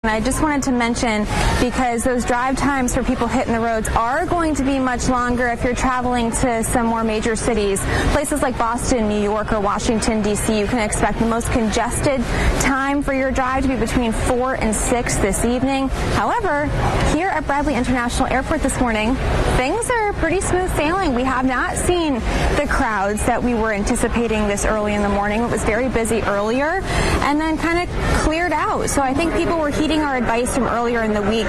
And I just wanted to mention, because those drive times for people hitting the roads are going to be much longer if you're traveling to some more major cities. Places like Boston, New York, or Washington, D.C., you can expect the most congested time for your drive to be between 4 and 6 this evening. However, here at Bradley International Airport this morning, things are pretty smooth sailing. We have not seen the crowds that we were anticipating this early in the morning. It was very busy earlier and then kind of cleared out. So I think people were heeding our advice from earlier in the week.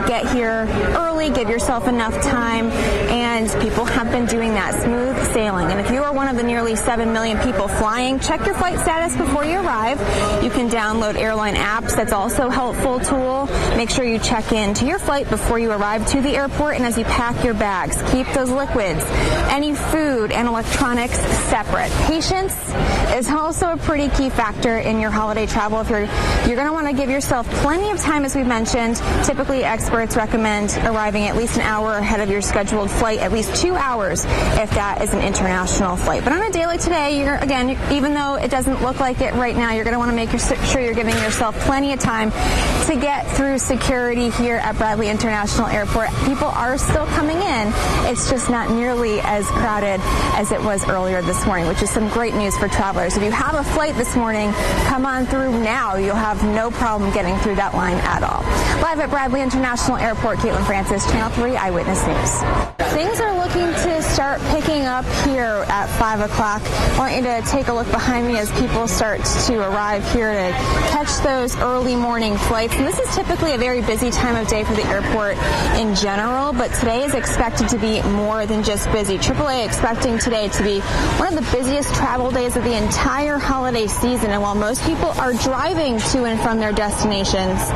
Get here early, give yourself enough time, and people have been doing that, smooth sailing. And if you are one of the nearly 7 million people flying, check your flight status before you arrive. You can download airline apps. That's also a helpful tool. Make sure you check in to your flight before you arrive to the airport, and as you pack your bags, keep those liquids, any food and electronics separate. Patience is also a pretty key factor in your holiday travel. If you're going to want to give yourself plenty of time, as we mentioned. Typically, experts recommend arriving at least an hour ahead of your scheduled flight, at least 2 hours if that is an international flight. But on a day like today, even though it doesn't look like it right now, you're going to want to make sure you're giving yourself plenty of time to get through security here at Bradley International Airport. People are still coming in. It's just not nearly as crowded as it was earlier this morning, which is some great news for travelers. If you have a flight this morning, come on through now. You'll have no problem getting through that line at all. Live at Bradley International Airport, Caitlin Francis, Channel 3 Eyewitness News. Things are looking to start picking up here at 5 o'clock. I want you to take a look behind me as people start to arrive here to catch those early morning flights. And this is typically a very busy time of day for the airport in general, but today is expected to be more than just busy. AAA expecting today to be one of the busiest travel days of the entire holiday season. And while most people are driving to and from their destinations,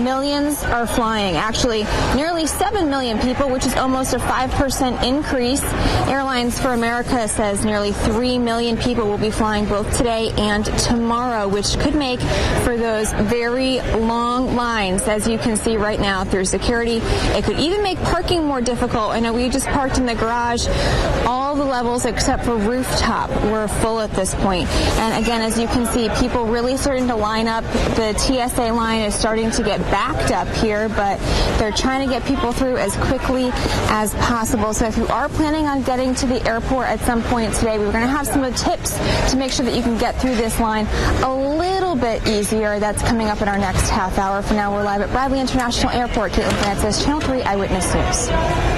millions are flying. Actually, nearly 7 million people, which is almost a 5% increase. Airlines for America says nearly 3 million people will be flying both today and tomorrow, which could make for those very long lines, as you can see right now through security. It could even make parking more difficult. I know we just parked in the garage. All the levels except for rooftop were full at this point. And again, as you can see, people really starting to line up. The TSA line is starting to get backed up here, but they're trying to get people through as quickly as possible. So if you are planning on getting to the airport at some point today, we're going to have some of the tips to make sure that you can get through this line a little bit easier. That's coming up in our next half hour. For now, we're live at Bradley International Airport. Caitlin Francis, Channel 3 Eyewitness News.